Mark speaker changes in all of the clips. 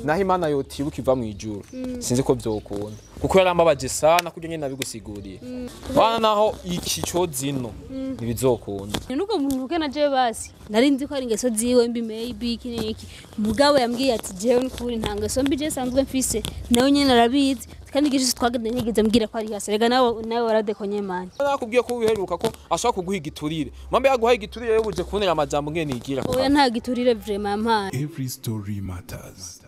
Speaker 1: naho Imana yotibuka iva mu ijuru sinzi ko byokunda kuko yarambabaje sana kuryo nyene nabigusiguriye bana naho iki cyo zino ntibizokunda
Speaker 2: nuko muntu ukena je basi narinzi ko ari ingeso ziwe mbi maybe iki mugabo yambwiye ati jewe n'ukuri nta ngeso mbi je sanzwe mfise nawe nyene arabizi kandi gije twagende ntigeze mbwira ko ari hasi rega nawe waradekonye manje
Speaker 1: nakubwiye ko wiheruka ko ashaka kuguha igiturire mambe yaguha igiturire yo buje kunera amajambo ngene nigira
Speaker 2: oya nta giturire vraiment mpana
Speaker 3: Every story matters.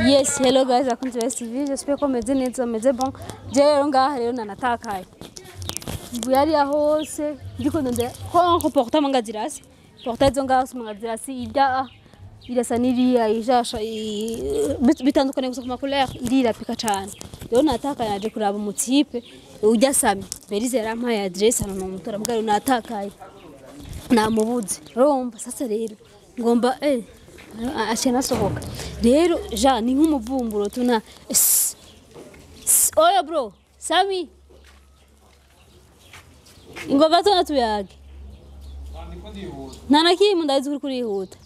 Speaker 2: Yes, hello guys, akunze TV. J'espère que meze neza, meze bon. Je rero ngaha rero nanatakaye. Buyari hose ndiko ndende ko comportement ngazirasi. Porta zo ngaho smangazirasi ibya birasa niriya ijasha bitandukanye gusa ku macouleur irira pika cyane. Rero natakaye naje kuraba umutipe ujya sami. Berize yarampaye address hano no mutora mbwa natakaye. Namubuze. Romba sasa rero ngomba ashena sohoka rero ja ni nk'umuvumburo tuna oya bro Sami ingoga tona tuyage nana kimu ndazi kuri huta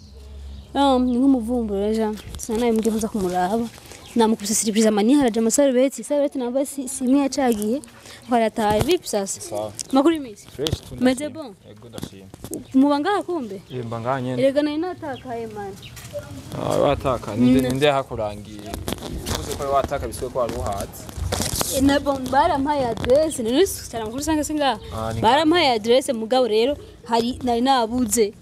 Speaker 2: ni nk'umuvumburo ja sana imwe nza kumuraba namukubise surprise mani haraje amasarubeti namba simwe yacagiye barataye vipi sasa makuri misi meze bon
Speaker 1: ego ndashima
Speaker 2: mubanga kumbe
Speaker 1: yemba nganye
Speaker 2: erega nari natakaye man
Speaker 1: wataka ninde hakurangiye uze ko wataka biswe ko aruhatse
Speaker 2: na bon barampaye address nirisi cyane kuri sange singa barampaye address mugabo rero hari nari nabuze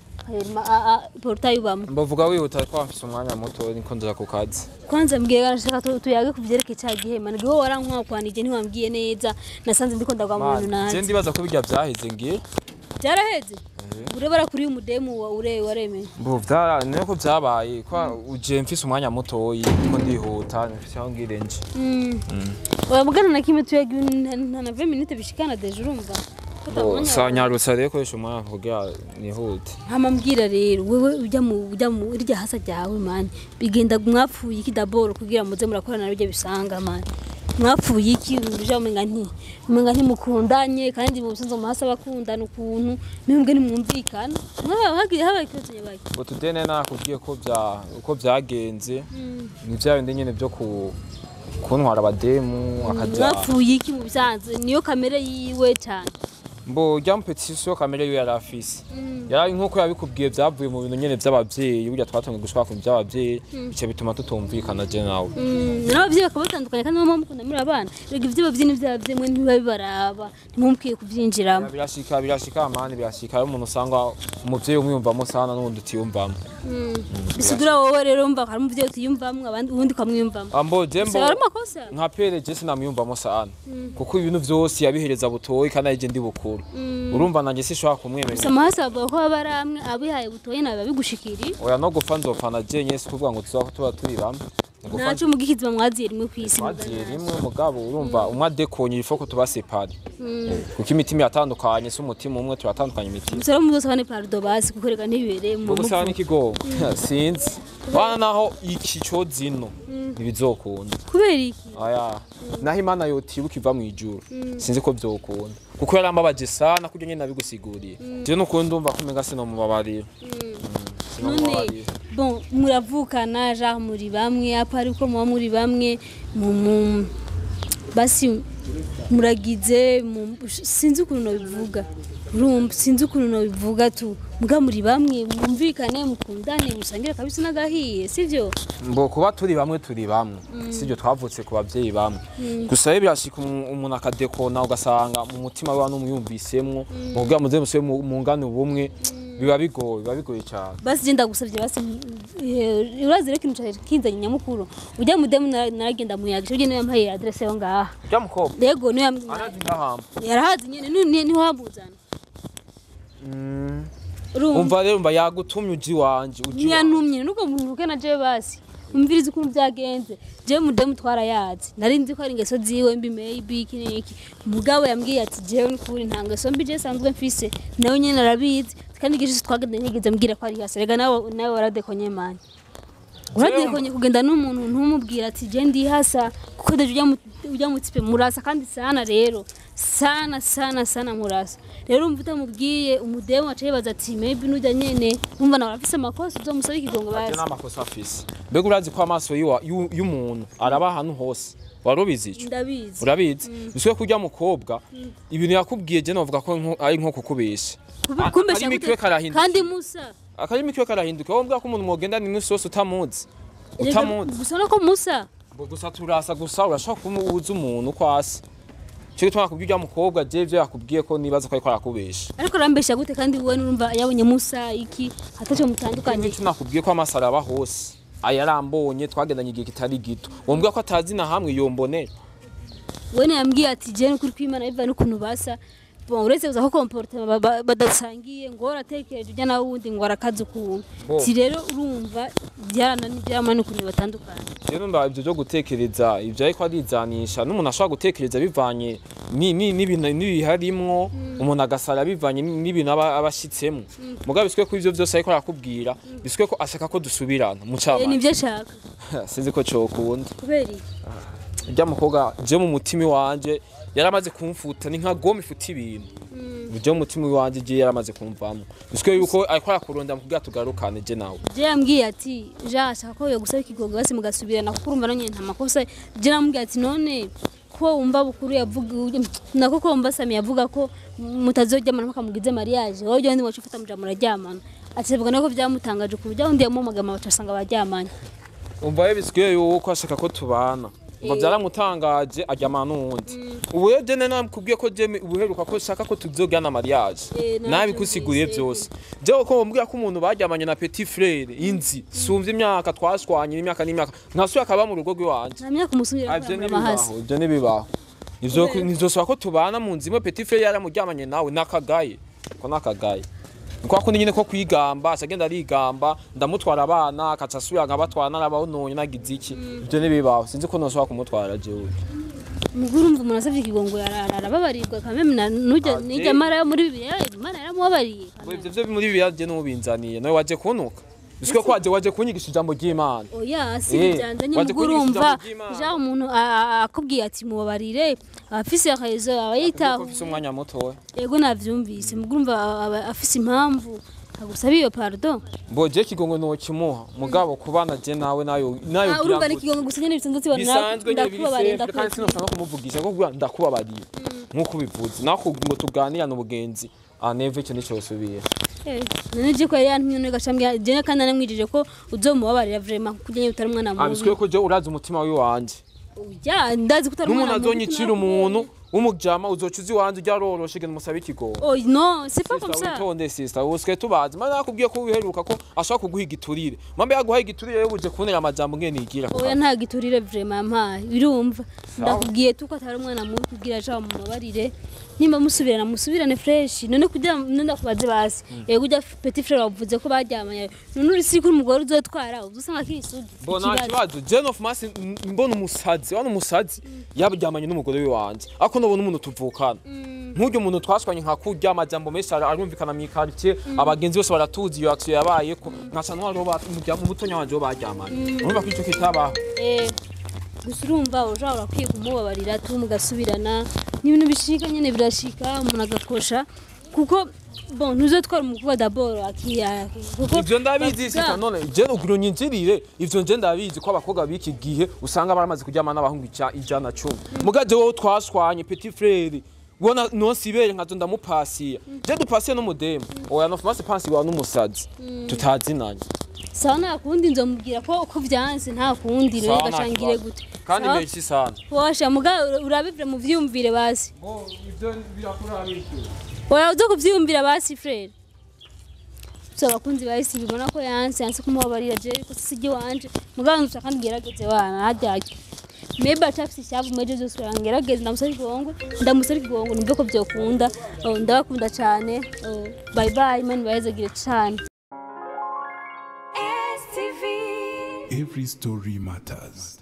Speaker 2: portail bamwe
Speaker 1: mbavuga wihuta ko afise umwanya muto niko ndoza ku kazi
Speaker 2: kwanza mbwiye arashaka tuyage kuvyerekeye cyagihe man giho warankwa kwanije ntiwambwiye neza nasanze ndiko ndagwa mu bintu nanje
Speaker 1: ndibaza ko bijya byaheze ngiye
Speaker 2: byaraheze urebara kuri umudemu wa waremeye
Speaker 1: mbo niko byabaye ko uje mfise umwanya muto niko ndihuta cyangwa ngirenje
Speaker 2: oya mugana na kimwe tuyage na 20 minutes bishikana deje urumva
Speaker 1: sanyarutsa rero koresha umwanya kugira nihute
Speaker 2: hamambwira rero wewe ujya mu irya hasa ryawe man bigenda mwapfuye iki daboro kugira muze murakorana n'ibyo bisanga man mwapfuye iki uruje umenga nti mukundanye kandi mu busanzwe mu hasa bakundana ukuntu nimbwe nimwumvikana hagiye habaye ikibazo yabaye
Speaker 1: ngo tudene nakubwiye ko uko byagenze ni bya bindi nyene byo kuntwara abademu akaja
Speaker 2: mwapfuye iki mu bisanzwe niyo kamere yiwe cyane
Speaker 1: mbo jampetisiyo kamere yo yarafise yari nkuko yabikubwiye byavuye mu bintu nyene by'abavyeyi burya twatonge gushaka ku by'abavyeyi bice bituma tutumvikana je nawe
Speaker 2: n'abavyeyi bakabatandukanye kandi mama mukunda muri abana rega ivyo bavyini byavye mwe ntibabibaraba ntimumpiye kuvyinjiramo
Speaker 1: birashika amani birashika ari umuntu usanga umuvyeyi umwiyumvamo sana n'undi utiyumvamo
Speaker 2: bisigura wowe rero umva hari umuvyeyi utiyumvamo abandi ubundi kamwiyumvamo
Speaker 1: ambo jembo nka pere je sinamwiyumvamo sana kuko ibintu vyose yabihereza butoyi kandi aje ndi bukuru urumva nanjye sishobora kumwemera
Speaker 2: samahasa bako abaramwe abihaye butoye nabe bigushikiri
Speaker 1: oya no gupfa nzopfana je nyese kuvuga ngo tuba turi bamwe
Speaker 2: naco mugikizi bamwaziye rimwe kwisi
Speaker 1: rimwe mugabo urumva umwe adekonye ifoko tubasepare kuko imitima yatandukanye se umutima umwe turatandukanye imitima
Speaker 2: musoro muzosane pardo basi kukoreka ntibibereye mu
Speaker 1: gusana ikigo sinzi bana naho iki cyo zino ntibizokunda
Speaker 2: kubera iki
Speaker 1: aya naho Imana yotibuka iva mu ijuru sinzi ko byokunda kuko yarambabaje sana kuryo nyene nabigusiguriye je nuko ndumva kumenga sino mubabarira
Speaker 2: none bon muravukana ja muri bamwe apari uko muba muri bamwe basi muragize sinzi ukuntu bivuga urumva sinzi ukuntu bivuga tu muga muri bamwe mwumvikane mukundane musangira kabisa nagahiye sivyo
Speaker 1: mbo kuba turi bamwe sivyo twavutse ku bavyeyi bamwe gusa birashika umuntu akadekona ugasanga mu mutima we n'umuyumvisemwo muga muze muswe mu ngano bumwe biba bigoye cyane
Speaker 2: basi je ndagusavye basi urazi reka ikintu kinzanye nyamukuru ujya mudemu naragenda muyagisha uje yampaye address yo ngaha
Speaker 1: ujya mukobwa
Speaker 2: yego no
Speaker 1: arazi ndahamba
Speaker 2: yarahazi nyene ni wabuzana
Speaker 1: umva rero yagutumye uji wanje
Speaker 2: nyantumye nuko muntu ukena je basi umviriza ukuntu byagenze je mudemu twarayazi narinzi ko ari ingeso ziwe mbi maybe iki mugabo yambwiye ati jewe n'ukuri nta ngeso mbi je sanzwe mfise nawe nyene arabizi kandi gije twagende ntigeze mbwira ko ari hasi rega nawe waradekonye manje waradekonye kugenda n'umuntu ntumubwira ati je ndi hasa kuko deje ujya mutipe murasa kandi sana rero sana murasa rero umva utamubwiye umudemu acaye baza ati maybe nujya nyene umva nawe afise amakosa uzomusaba ikigongo basi
Speaker 1: nta makosa afise mbega urazi ko amaso y'umuntu araba ahantu hose warubizi ico
Speaker 2: ndabizi
Speaker 1: urabizi biswe kurya mukobwa ibintu yakubwiye je novuga ko ari nko kukubesha
Speaker 2: kumbesha kandi Musa
Speaker 1: akarimi kiwe karahinduka wombwa ko umuntu mogenda ni n'usose utamuzi
Speaker 2: gusa no ko Musa
Speaker 1: gusa turasa gusa urashaka kumubuza umuntu kwasi cyo gituma nakubwiye mukobwa je ivyo yakubwiye ko nibaza ko ariko arakubesha
Speaker 2: ariko rambesha gute kandi wowe urumva yabonye Musa iki ataco mutandukanye
Speaker 1: cyo nakubwiye ko amasara aba hose ayarambonye twagendanye igihe kitari gito wombwa ko atazi na hamwe yombonera
Speaker 2: wene yambwiye ati je n'ukuri kwimana biva n'ukuntu basa bon uretse uza ko comportement badasangiye ngo oratekereje ujya nawe wundi ngo arakaza ukuntu ti rero urumva byaramana n'ukuntu batandukanye
Speaker 1: rero mba ibyo byo gutekereza ibyo ariko arizanisha n'umuntu ashobora gutekereza bivanye n'ibintu harimwo umuntu agasara bivanye n'ibintu abashitsemo mugabe biswe ko ivyo byose ariko arakubwira biswe ko ashaka ko dusubirana mu cyama
Speaker 2: nivyo ashaka
Speaker 1: sinzi ko cokunda
Speaker 2: kubera iki
Speaker 1: ujya mukobwa je mu mutima wanje yaramaze kumfuta ni nka gome ifuta ibintu byo mutima wanje je yaramaze kumvamo biswe yuko ariko arakuronda mukubwira tugarukane je nawe
Speaker 2: je yambwiye ati ja ashaka ko yo gusaba ikigongo basi mugasubirana kuko urumva nanye nta makosa je namubwiye ati none ko umva bukuru yavuga nako ko umva Sami yavuga ko mutazoryamana mukamugize mariage wowe ndi wacu ufata muja muraryamana ati bivuga nako byamutangaje ku buryo undi yamumagama bacasanga baryamanye
Speaker 1: umva yebiswe yuko ashaka ko tubana umva byaramutangaje aryamana n'uwundi ubu rero je nakubwiye ko je ubuheruka ko shaka ko tuzogana mariage nabikusiguriye byose je ko mbwira ko umuntu baryamanye na petit frère inzi sumvye imyaka twashwanye n'imyaka nkasuye akaba mu rugo rw'iwanje
Speaker 2: nta myaka umusubira
Speaker 1: amahasi ibyo nibibaho ivyo nizosaba ko tubana mu nzimo petit frère yaramuryamanye nawe nakagaye ko nakagaye kwa kundi nyine ko kwigamba asagenda arigamba ndamutwara abana akacasubira ngabatwara narabahononye nagize iki ibyo nibibaho sinzi ko nosaba kumutwara jewe
Speaker 2: muguru umva umuntu asavye ikigongo arababarirwa kameme nujya nijya mara muri bibiliya imana yaramubabariye
Speaker 1: ibyo muri bibiliya je n'ubinzaniye nawe waje kunuka biswe ko waje kunyigisha ijambo ry'Imana
Speaker 2: oya si bijyanye n'umuguru umva ja umuntu akubwiye ati mubabarire afise akayezo abayitaho
Speaker 1: afise umwanya muto
Speaker 2: yego navyumvise muguru umva afise impamvu agusaba iyo pardon
Speaker 1: boje kigongo no kimuha mugabo kubana je nawe nayo
Speaker 2: urumva ni kigongo gusa nyene bitandatu bana ndakubabariye
Speaker 1: kandi sinofana kumuvugisha ko kugira ndakubabariye nkuko bivuze nako ngo tuganira n'ubugenzi neve icyo nico subiye
Speaker 2: none je ko yantumye no gacambye je kandi namwijije ko uzomubabarira vraiment kujye utari umwana mubi
Speaker 1: abiswe ko je urazi umutima w'iwanje
Speaker 2: ya ndazi kutari
Speaker 1: umwana mubi n'umuntu azonyicira umuntu umujama uzocuzi wanje ujya roroshe genda musabe ikigongo
Speaker 2: oh non c'est pas comme ça
Speaker 1: utonde sister uswe tubazi mana nakubwiye ko wiheruka ko ashaka kuguha igiturire mambe yaguha igiturire yo buje kunera amajambo ngene igira
Speaker 2: oya nta giturire vraiment mpaye birumva ndakubwiye tuko atari umwana mubi kugira aje mubabarire nimba musubirane fresh none kujya ndakubaze basi yego ujya petit frère wavuze ko baryamanye none uri siko umugore uzotwara uzusanga kirisugi
Speaker 1: bona kibazo Jane of Mass mbona umusazi wana umusazi yabyamanye n'umugore w'iwanje ako nobona umuntu tuvukana nk'uryo umuntu twashwanye nka kurya amajambo menshi arumvikana mu quartier abagenzi bose baratuzi iyo action yabaye ko nkasa ntwaro mu butonya wanje baryamanye urumva ko ico kitabaho gusa urumva urashobora kwiga kumubabarira mugasubirana n'ibintu bishika nyene birashika umuntu agakosha kuko bon ntuzotwara umukobwa d'abord akiya kuko ivyo ndabizi sita none je ugiro nyinjirire ivyo nje ndabizi ko abakobwa biki gihe usanga baramaze kuryamana n'abahungu ijana 10 mugaje wowe twashwanye petit frère wona nosibere nkazo ndamupasiya je dupasiye no mudemo oya no fumase pansi wa n'umusazi tutazinanye
Speaker 2: sana kundi nzomubwira ko vyanse nta kundi rero gashangire gute
Speaker 1: kandi merci sana
Speaker 2: washa muga urabivre mu vyumvire basi
Speaker 1: ivyo birakura bityo
Speaker 2: oya uzo kuvyumvira basi frère so bakunzi basi bibona ko yanse kumubabarira je ko sije wanje muga nzuca kandi gerageze wana hajyake maybe atafisi shavu meje zose rangerageze ndamusari kigongwe nimbe ko byokunda ndabakunda cyane bye bye man bayezagire cyane.
Speaker 3: Every story matters.